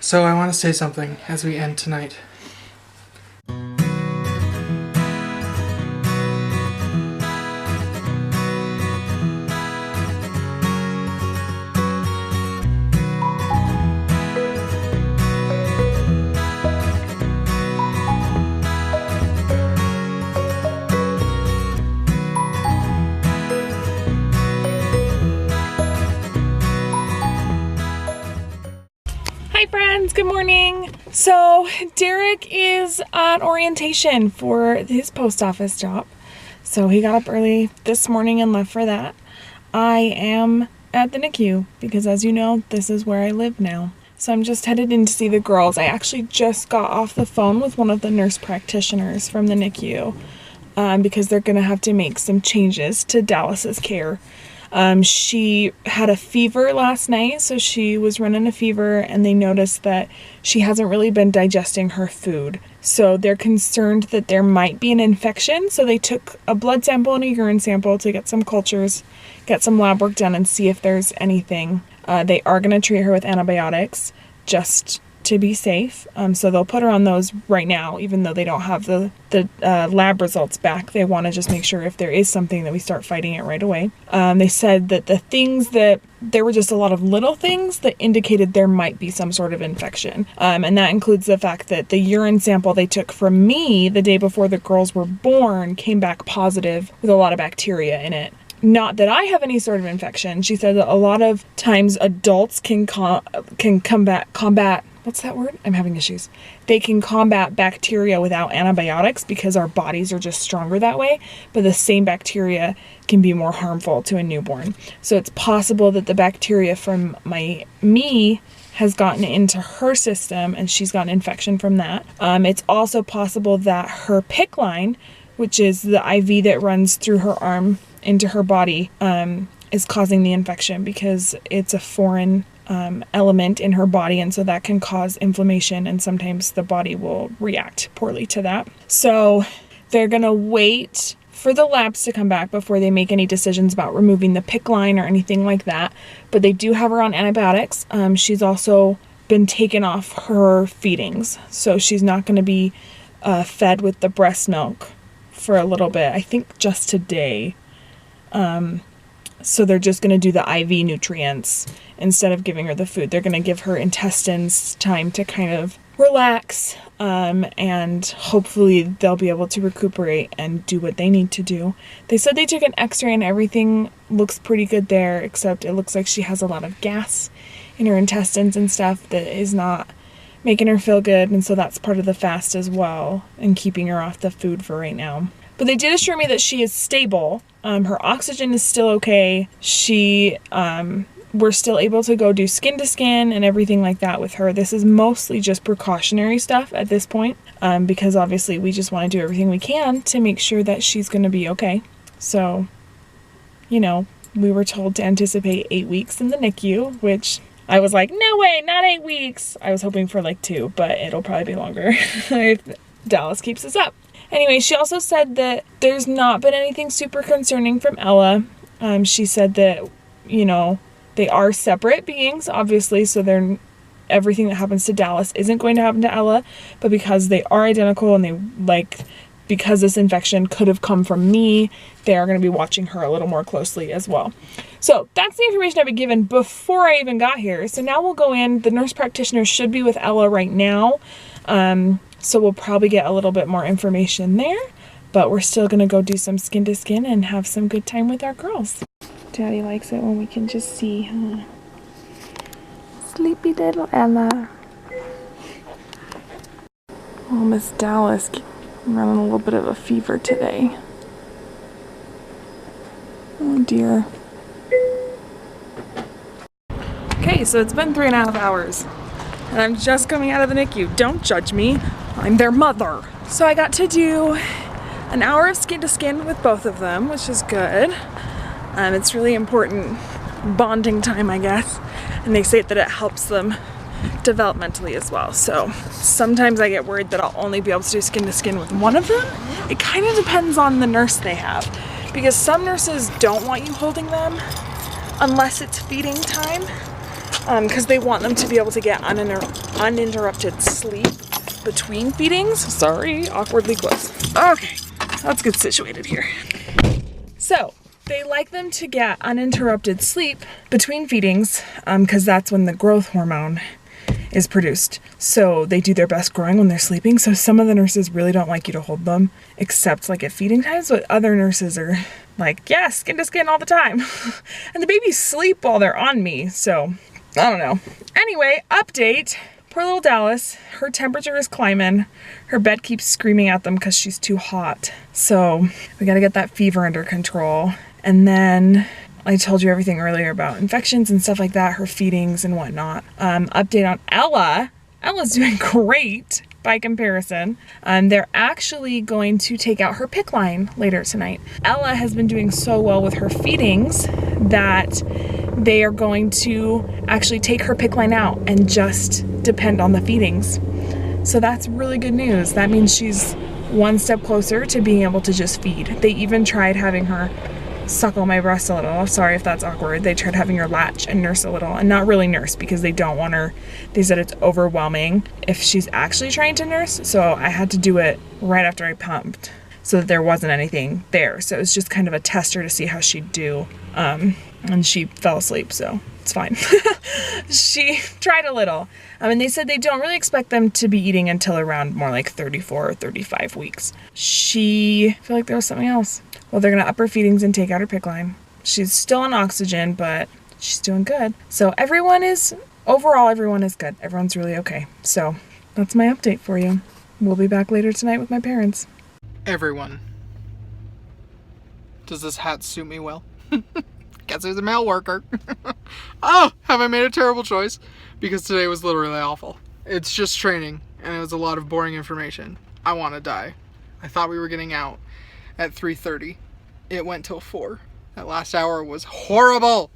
So I want to say something as we end tonight. Hi friends, good morning. So Derek is on orientation for his post office job. So he got up early this morning and left for that. I am at the NICU because, as you know, this is where I live now. So I'm just headed in to see the girls. I actually just got off the phone with one of the nurse practitioners from the NICU because they're gonna have to make some changes to Dallas's care. She had a fever last night, so she was running a fever, and they noticed that she hasn't really been digesting her food. So they're concerned that there might be an infection, so they took a blood sample and a urine sample to get some cultures, get some lab work done, and see if there's anything. They are going to treat her with antibiotics just to be safe. So they'll put her on those right now, even though they don't have the lab results back. They want to just make sure if there is something that we start fighting it right away. They said that there were just a lot of little things that indicated there might be some sort of infection. And that includes the fact that the urine sample they took from me the day before the girls were born came back positive with a lot of bacteria in it. Not that I have any sort of infection. She said that a lot of times adults can combat what's that word? I'm having issues. They can combat bacteria without antibiotics because our bodies are just stronger that way, but the same bacteria can be more harmful to a newborn. So it's possible that the bacteria from me has gotten into her system and she's gotten infection from that. It's also possible that her PICC line, which is the IV that runs through her arm into her body, is causing the infection because it's a foreign element in her body, and so that can cause inflammation, and sometimes the body will react poorly to that. So they're gonna wait for the labs to come back before they make any decisions about removing the PICC line or anything like that, but they do have her on antibiotics. She's also been taken off her feedings, so she's not going to be fed with the breast milk for a little bit, I think just today. So they're just going to do the IV nutrients instead of giving her the food. They're going to give her intestines time to kind of relax, and hopefully they'll be able to recuperate and do what they need to do. They said they took an x-ray and everything looks pretty good there, except it looks like she has a lot of gas in her intestines and stuff that is not making her feel good, and so that's part of the fast as well, and keeping her off the food for right now. But they did assure me that she is stable. Her oxygen is still okay. We're still able to go do skin to skin and everything like that with her. This is mostly just precautionary stuff at this point, because obviously we just want to do everything we can to make sure that she's going to be okay. So, you know, we were told to anticipate 8 weeks in the NICU, which I was like, no way, not 8 weeks. I was hoping for like 2, but it'll probably be longer if Dallas keeps us up. Anyway, she also said that there's not been anything super concerning from Ella. She said that, you know, they are separate beings, obviously, so everything that happens to Dallas isn't going to happen to Ella, but because they are identical and because this infection could have come from me, they are going to be watching her a little more closely as well. So that's the information I've been given before I even got here. So now we'll go in. The nurse practitioner should be with Ella right now. So we'll probably get a little bit more information there, but we're still going to go do some skin to skin and have some good time with our girls. Daddy likes it when we can just see, huh? Sleepy little Ella. Oh, Miss Dallas running a little bit of a fever today. Oh dear. Okay, so it's been 3.5 hours and I'm just coming out of the NICU. Don't judge me, I'm their mother. So I got to do an hour of skin to skin with both of them, which is good. It's really important bonding time, I guess. And they say that it helps them developmentally as well. So sometimes I get worried that I'll only be able to do skin to skin with one of them. It kind of depends on the nurse they have, because some nurses don't want you holding them unless it's feeding time. because they want them to be able to get uninterrupted sleep between feedings. Sorry, awkwardly close. Okay, let's get situated here. So they like them to get uninterrupted sleep between feedings because that's when the growth hormone is produced. So they do their best growing when they're sleeping. So some of the nurses really don't like you to hold them except like at feeding times, but other nurses are like, yeah, skin to skin all the time. And the babies sleep while they're on me. So I don't know. Anyway, update. Poor little Dallas, her temperature is climbing. Her bed keeps screaming at them because she's too hot. So we gotta get that fever under control. And then I told you everything earlier about infections and stuff like that, her feedings and whatnot. Update on Ella. Ella's doing great by comparison. They're actually going to take out her PICC line later tonight. Ella has been doing so well with her feedings that they are going to actually take her PICC line out and just depend on the feedings. So that's really good news. That means she's one step closer to being able to just feed. They even tried having her suckle my breast a little. Sorry if that's awkward. They tried having her latch and nurse a little, and not really nurse because they don't want her. They said it's overwhelming if she's actually trying to nurse. So I had to do it right after I pumped so that there wasn't anything there. So it was just kind of a tester to see how she'd do. And she fell asleep, so it's fine. She tried a little. And they said they don't really expect them to be eating until around more like 34 or 35 weeks. I feel like there was something else. Well, they're going to up her feedings and take out her PICC line. She's still on oxygen, but she's doing good. So overall, everyone is good. Everyone's really okay. So that's my update for you. We'll be back later tonight with my parents. Everyone. Does this hat suit me well? Guess who's a mail worker. Oh, have I made a terrible choice? Because today was literally awful. It's just training, and it was a lot of boring information. I want to die. I thought we were getting out at 3:30. It went till 4. That last hour was horrible.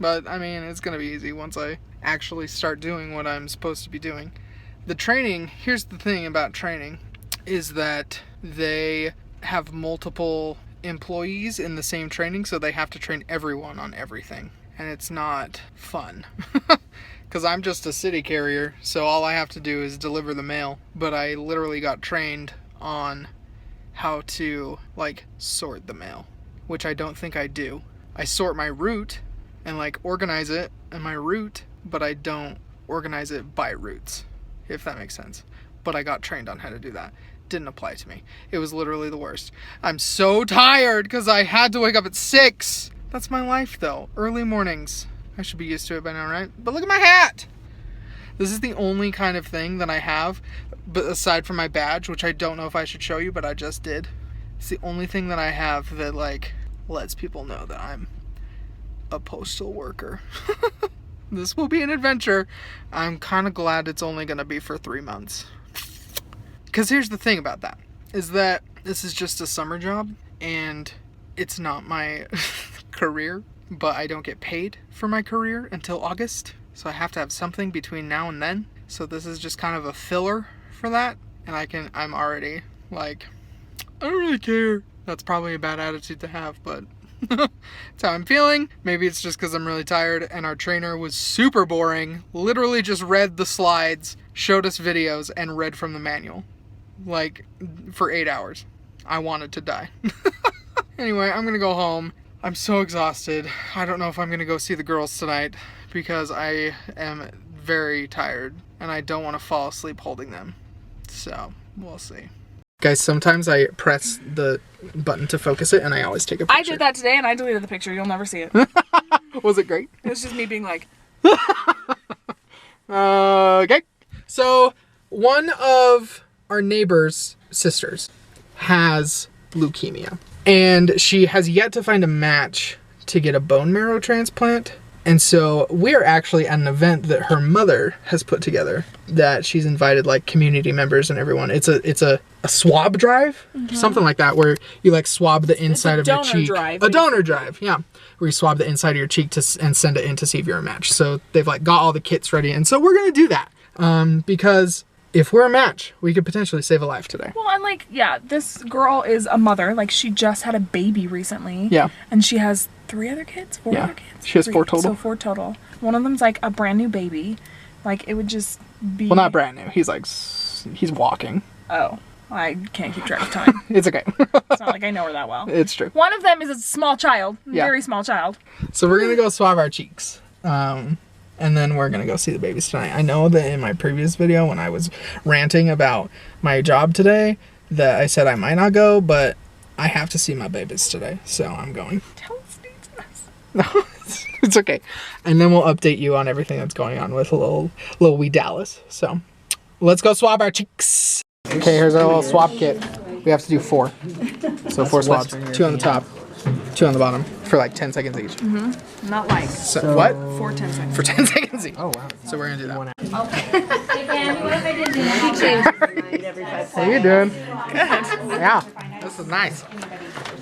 But, I mean, it's going to be easy once I actually start doing what I'm supposed to be doing. The training, here's the thing about training, is that they have multiple employees in the same training, so they have to train everyone on everything, and it's not fun because I'm just a city carrier, so all I have to do is deliver the mail. But I literally got trained on how to like sort the mail, which I don't think I do. I sort my route and like organize it in my route, but I don't organize it by routes, if that makes sense. But I got trained on how to do that. Didn't apply to me. It was literally the worst. I'm so tired because I had to wake up at 6. That's my life though. Early mornings. I should be used to it by now, right? But look at my hat. This is the only kind of thing that I have, but aside from my badge, which I don't know if I should show you, but I just did. It's the only thing that I have that like lets people know that I'm a postal worker. This will be an adventure. I'm kind of glad it's only going to be for 3 months. Because here's the thing about that, is that this is just a summer job, and it's not my career, but I don't get paid for my career until August, so I have to have something between now and then. So this is just kind of a filler for that, and I'm already like, I don't really care. That's probably a bad attitude to have, but that's how I'm feeling. Maybe it's just because I'm really tired, and our trainer was super boring, literally just read the slides, showed us videos, and read from the manual. Like, for 8 hours. I wanted to die. Anyway, I'm gonna go home. I'm so exhausted. I don't know if I'm gonna go see the girls tonight because I am very tired and I don't want to fall asleep holding them. So, we'll see. Guys, sometimes I press the button to focus it and I always take a picture. I did that today and I deleted the picture. You'll never see it. Was it great? It was just me being like... Okay. So, one of our neighbor's sisters has leukemia, and she has yet to find a match to get a bone marrow transplant. And so we are actually at an event that her mother has put together that she's invited like community members and everyone. It's a swab drive, something like that, where you like swab the inside of your cheek. A donor drive, yeah. Where you swab the inside of your cheek and send it in to see if you're a match. So they've like got all the kits ready, and so we're gonna do that because if we're a match, we could potentially save a life today. Well, and like, yeah, this girl is a mother. Like, she just had a baby recently. Yeah. And she has 3 other kids? 4 other kids? She has 4 total. So 4 total. One of them's like a brand new baby. Like it would just be. Well, not brand new. He's like, he's walking. Oh, I can't keep track of time. It's okay. It's not like I know her that well. It's true. One of them is a small child. Yeah. Very small child. So we're gonna go swab our cheeks. And then we're gonna go see the babies tonight. I know that in my previous video when I was ranting about my job today that I said I might not go, but I have to see my babies today, so I'm going. Tell us, Jesus. No, it's okay. And then we'll update you on everything that's going on with little wee Dallas. So let's go swab our cheeks. Okay, here's our little swab kit. We have to do 4. So 4 swabs, 2 on the top, 2 on the bottom for like 10 seconds each. Not like. So what? For 10 seconds. For 10 seconds each. Oh wow. So we're gonna do that. What if I didn't do that? He changed his mind every 5 seconds. How you doing? Good. Yeah, this is nice.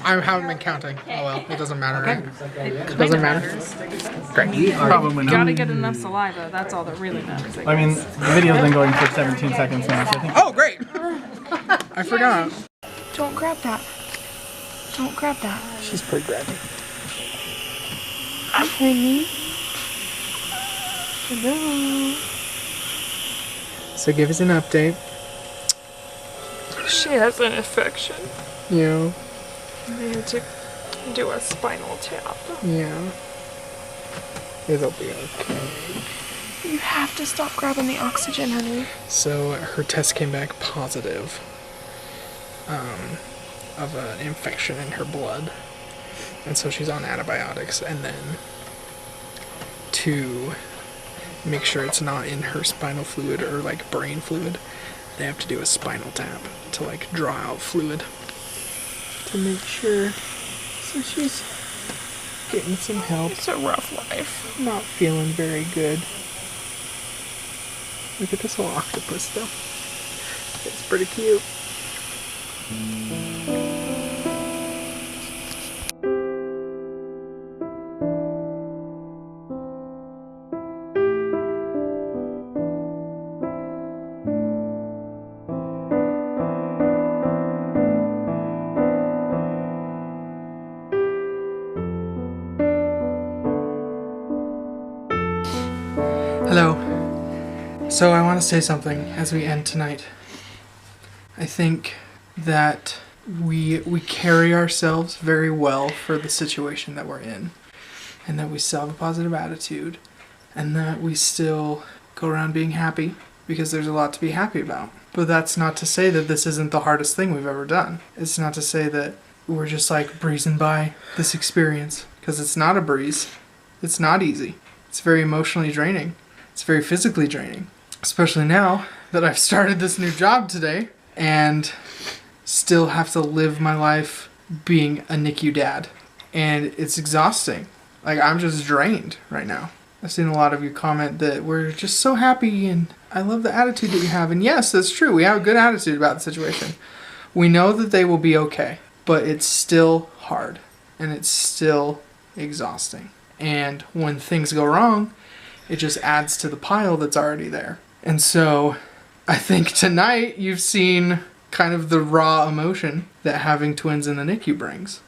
I haven't been counting. Oh well, it doesn't matter, right? It doesn't matter. Great. Probably You not. gotta get enough saliva. That's all that really matters. I mean, the video's been going for 17 seconds now, so I think. Oh great. I forgot. Don't grab that. Don't grab that. She's pretty grabby. Honey. Hello. So give us an update. She has an infection. Yeah. They had to do a spinal tap. Yeah. It'll be okay. You have to stop grabbing the oxygen, honey. So her test came back positive of an infection in her blood. And so she's on antibiotics, and then to make sure it's not in her spinal fluid or like brain fluid, they have to do a spinal tap to like draw out fluid to make sure. So she's getting some help. It's a rough life. Not feeling very good. Look at this little octopus though. It's pretty cute. Hello. So I want to say something as we end tonight. I think that we carry ourselves very well for the situation that we're in, and that we still have a positive attitude, and that we still go around being happy because there's a lot to be happy about. But that's not to say that this isn't the hardest thing we've ever done. It's not to say that we're just like breezing by this experience, because it's not a breeze. It's not easy. It's very emotionally draining. It's very physically draining, especially now that I've started this new job today and still have to live my life being a NICU dad. And it's exhausting. Like, I'm just drained right now. I've seen a lot of you comment that we're just so happy and I love the attitude that you have. And yes, that's true. We have a good attitude about the situation. We know that they will be okay, but it's still hard and it's still exhausting. And when things go wrong, it just adds to the pile that's already there. And so I think tonight you've seen kind of the raw emotion that having twins in the NICU brings.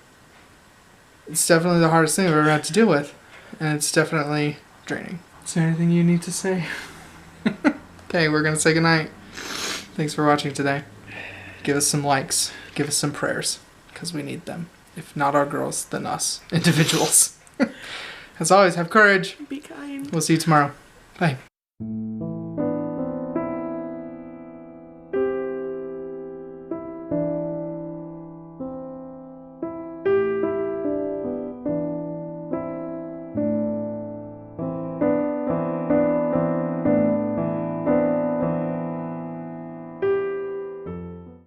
It's definitely the hardest thing I've ever had to deal with. And it's definitely draining. Is there anything you need to say? Okay, we're going to say goodnight. Thanks for watching today. Give us some likes. Give us some prayers. Because we need them. If not our girls, then us. Individuals. As always, have courage. Be kind. We'll see you tomorrow. Bye.